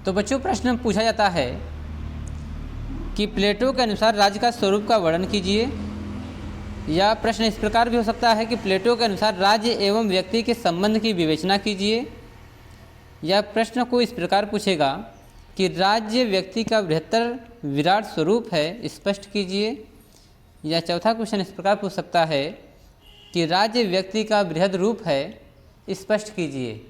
तो बच्चों, प्रश्न पूछा जाता है कि प्लेटो के अनुसार राज्य का स्वरूप का वर्णन कीजिए, या प्रश्न इस प्रकार भी हो सकता है कि प्लेटो के अनुसार राज्य एवं व्यक्ति के संबंध की विवेचना कीजिए, या प्रश्न को इस प्रकार पूछेगा कि राज्य व्यक्ति का बृहत्तर विराट स्वरूप है, स्पष्ट कीजिए, या चौथा क्वेश्चन इस प्रकार पूछ सकता है कि राज्य व्यक्ति का बृहद रूप है, स्पष्ट कीजिए।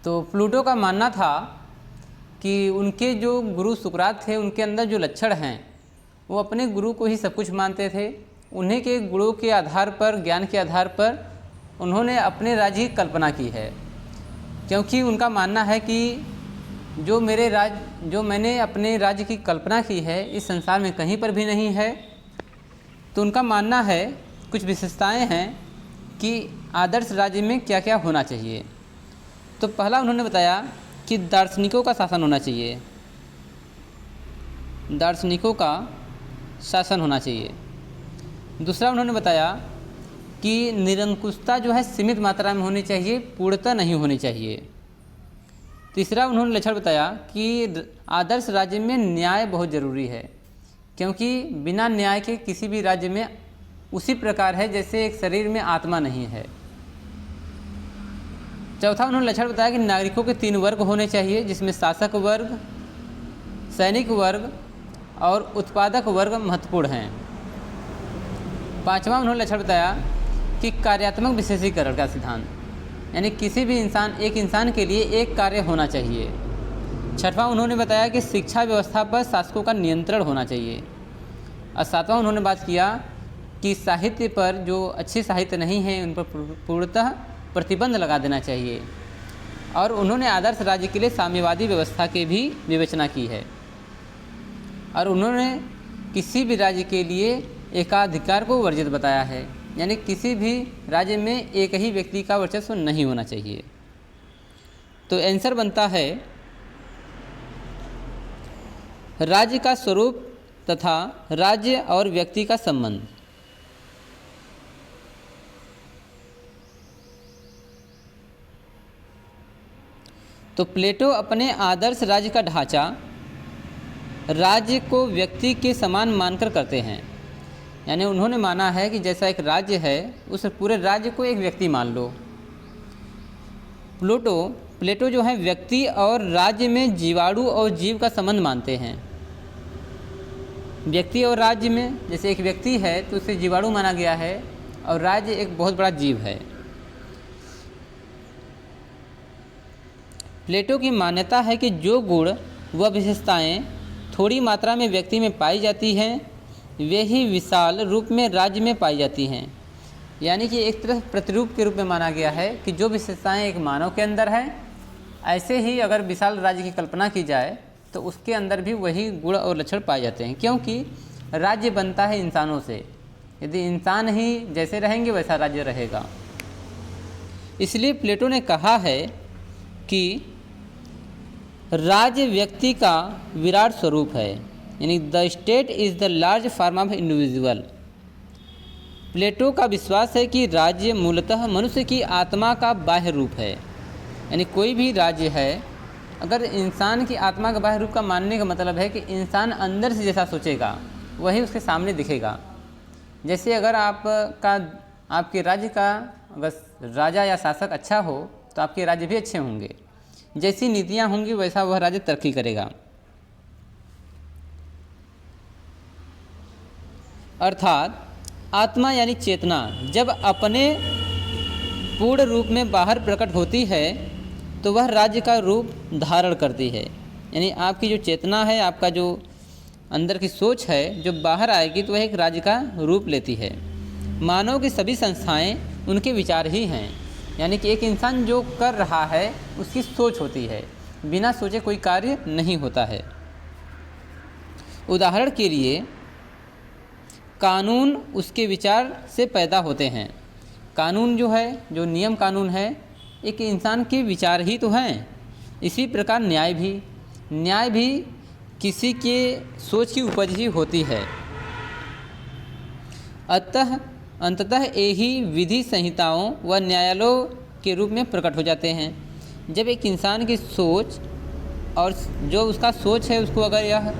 तो प्लूटो का मानना था कि उनके जो गुरु सुकरात थे, उनके अंदर जो लक्षण हैं वो अपने गुरु को ही सब कुछ मानते थे। उन्हीं के गुणों के आधार पर, ज्ञान के आधार पर उन्होंने अपने राज्य की कल्पना की है, क्योंकि उनका मानना है कि जो मैंने अपने राज्य की कल्पना की है इस संसार में कहीं पर भी नहीं है। तो उनका मानना है, कुछ विशेषताएं हैं कि आदर्श राज्य में क्या क्या होना चाहिए। तो पहला उन्होंने बताया कि दार्शनिकों का शासन होना चाहिए, दार्शनिकों का शासन होना चाहिए। दूसरा उन्होंने बताया कि निरंकुशता जो है सीमित मात्रा में होनी चाहिए, पूर्णता नहीं होनी चाहिए। तीसरा उन्होंने लक्षण बताया कि आदर्श राज्य में न्याय बहुत ज़रूरी है, क्योंकि बिना न्याय के किसी भी राज्य में उसी प्रकार है जैसे एक शरीर में आत्मा नहीं है। चौथा उन्होंने लक्षण बताया कि नागरिकों के 3 वर्ग होने चाहिए, जिसमें शासक वर्ग, सैनिक वर्ग और उत्पादक वर्ग महत्वपूर्ण हैं। पांचवा उन्होंने लक्षण बताया कि कार्यात्मक विशेषीकरण का सिद्धांत, यानी किसी भी एक इंसान के लिए एक कार्य होना चाहिए। छठवां उन्होंने बताया कि शिक्षा व्यवस्था पर शासकों का नियंत्रण होना चाहिए। और सातवां उन्होंने बात किया कि साहित्य पर, जो अच्छे साहित्य नहीं हैं उन पर पूर्णतः प्रतिबंध लगा देना चाहिए। और उन्होंने आदर्श राज्य के लिए साम्यवादी व्यवस्था की भी विवेचना की है। और उन्होंने किसी भी राज्य के लिए एकाधिकार को वर्जित बताया है, यानी किसी भी राज्य में एक ही व्यक्ति का वर्चस्व नहीं होना चाहिए। तो आंसर बनता है राज्य का स्वरूप तथा राज्य और व्यक्ति का संबंध। तो प्लेटो अपने आदर्श राज्य का ढांचा राज्य को व्यक्ति के समान मानकर करते हैं, यानी उन्होंने माना है कि जैसा एक राज्य है उस पूरे राज्य को एक व्यक्ति मान लो। प्लेटो जो है व्यक्ति और राज्य में जीवाणु और जीव का संबंध मानते हैं। व्यक्ति और राज्य में जैसे एक व्यक्ति है तो उसे जीवाणु माना गया है, और राज्य एक बहुत बड़ा जीव है। प्लेटो की मान्यता है कि जो गुण व विशेषताएं थोड़ी मात्रा में व्यक्ति में पाई जाती हैं वे ही विशाल रूप में राज्य में पाई जाती हैं। यानी कि एक तरह प्रतिरूप के रूप में माना गया है कि जो विशेषताएं एक मानव के अंदर है, ऐसे ही अगर विशाल राज्य की कल्पना की जाए तो उसके अंदर भी वही गुण और लक्षण पाए जाते हैं, क्योंकि राज्य बनता है इंसानों से। यदि इंसान ही जैसे रहेंगे वैसा राज्य रहेगा। इसलिए प्लेटो ने कहा है कि राज्य व्यक्ति का विराट स्वरूप है, यानी the state is the large form of individual. Plato का विश्वास है कि राज्य मूलतः मनुष्य की आत्मा का बाह्य रूप है, यानी कोई भी राज्य है अगर इंसान की आत्मा का बाह्य रूप का मानने का मतलब है कि इंसान अंदर से जैसा सोचेगा वही उसके सामने दिखेगा। जैसे अगर आपके राज्य का अगर राजा या शासक अच्छा हो तो आपके राज्य भी अच्छे होंगे। जैसी नीतियाँ होंगी वैसा वह राज्य तरक्की करेगा। अर्थात आत्मा यानी चेतना जब अपने पूर्ण रूप में बाहर प्रकट होती है तो वह राज्य का रूप धारण करती है। यानी आपकी जो चेतना है, आपका जो अंदर की सोच है, जो बाहर आएगी तो वह एक राज्य का रूप लेती है। मानव की सभी संस्थाएं उनके विचार ही हैं, यानी कि एक इंसान जो कर रहा है उसकी सोच होती है, बिना सोचे कोई कार्य नहीं होता है। उदाहरण के लिए कानून उसके विचार से पैदा होते हैं। कानून जो है, जो नियम कानून है, एक इंसान के विचार ही तो हैं। इसी प्रकार न्याय भी किसी के सोच की उपज ही होती है। अंततः यही विधि संहिताओं व न्यायालयों के रूप में प्रकट हो जाते हैं। जब एक इंसान की सोच और जो उसका सोच है उसको अगर यह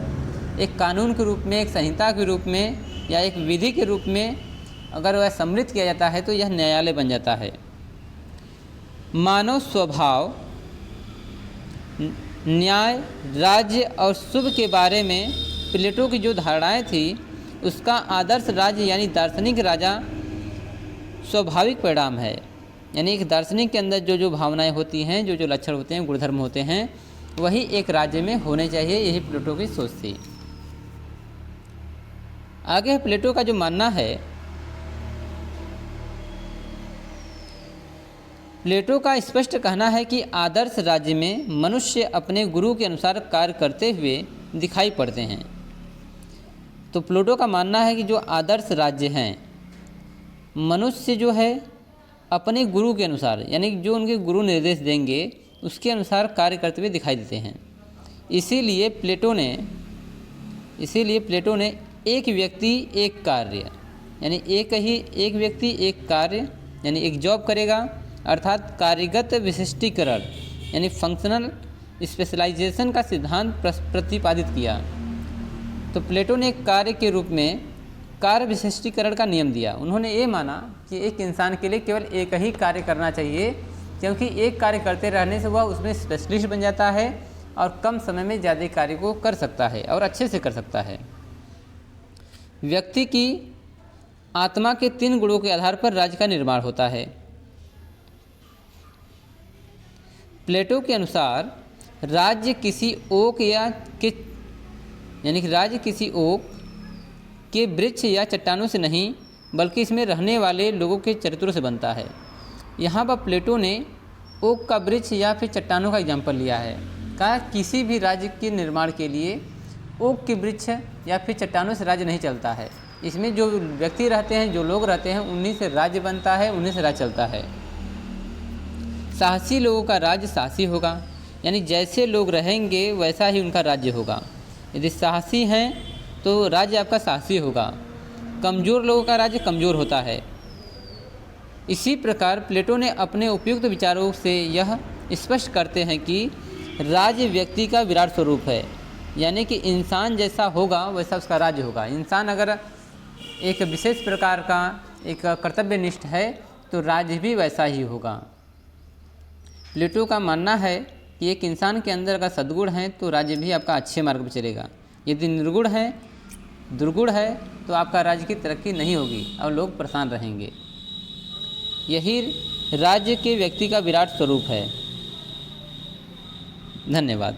एक कानून के रूप में, एक संहिता के रूप में या एक विधि के रूप में अगर वह सम्मिलित किया जाता है तो यह न्यायालय बन जाता है। मानव स्वभाव, न्याय, राज्य और शुभ के बारे में प्लेटो की जो धारणाएं थी उसका आदर्श राज्य यानी दार्शनिक राजा स्वाभाविक परिणाम है। यानी एक दार्शनिक के अंदर जो जो भावनाएं होती हैं, जो जो लक्षण होते हैं, गुणधर्म होते हैं, वही एक राज्य में होने चाहिए। यही प्लेटो की सोच थी। आगे प्लेटो का जो मानना है, प्लेटो का स्पष्ट कहना है कि आदर्श राज्य में मनुष्य अपने गुरु के अनुसार कार्य करते हुए दिखाई पड़ते हैं। तो प्लेटो का मानना है कि जो आदर्श राज्य हैं, मनुष्य जो है अपने गुरु के अनुसार, यानी जो उनके गुरु निर्देश देंगे उसके अनुसार कार्य करते हुए दिखाई देते हैं। इसीलिए प्लेटो ने एक व्यक्ति एक कार्य, यानी एक व्यक्ति एक कार्य, यानी एक जॉब करेगा, अर्थात कार्यगत विशिष्टीकरण यानी फंक्शनल स्पेशलाइजेशन का सिद्धांत प्रतिपादित किया। तो प्लेटो ने कार्य के रूप में कार्य विशिष्टीकरण का नियम दिया। उन्होंने ये माना कि एक इंसान के लिए केवल एक ही कार्य करना चाहिए, क्योंकि एक कार्य करते रहने से वह उसमें स्पेशलिस्ट बन जाता है और कम समय में ज़्यादा कार्य को कर सकता है और अच्छे से कर सकता है। व्यक्ति की आत्मा के 3 गुणों के आधार पर राज्य का निर्माण होता है। प्लेटो के अनुसार राज्य किसी ओक के वृक्ष या चट्टानों से नहीं, बल्कि इसमें रहने वाले लोगों के चरित्रों से बनता है। यहाँ पर प्लेटो ने ओक का वृक्ष या फिर चट्टानों का एग्जाम्पल लिया है। कहा किसी भी राज्य के निर्माण के लिए ओक के वृक्ष या फिर चट्टानों से राज्य नहीं चलता है। इसमें जो व्यक्ति रहते हैं, जो लोग रहते हैं, उन्हीं से राज्य बनता है, उन्हीं से राज्य चलता है। साहसी लोगों का राज्य साहसी होगा, यानी जैसे लोग रहेंगे वैसा ही उनका राज्य होगा। यदि साहसी हैं तो राज्य आपका साहसी होगा। कमज़ोर लोगों का राज्य कमज़ोर होता है। इसी प्रकार प्लेटो ने अपने उपयुक्त विचारों से यह स्पष्ट करते हैं कि राज्य व्यक्ति का विराट स्वरूप है, यानी कि इंसान जैसा होगा वैसा उसका राज्य होगा। इंसान अगर एक विशेष प्रकार का एक कर्तव्यनिष्ठ है तो राज्य भी वैसा ही होगा। प्लेटो का मानना है कि एक इंसान के अंदर अगर सद्गुण है तो राज्य भी आपका अच्छे मार्ग पर चलेगा। यदि निर्गुण है, दुर्गुण है, तो आपका राज्य की तरक्की नहीं होगी और लोग परेशान रहेंगे। यही राज्य के व्यक्ति का विराट स्वरूप है। धन्यवाद।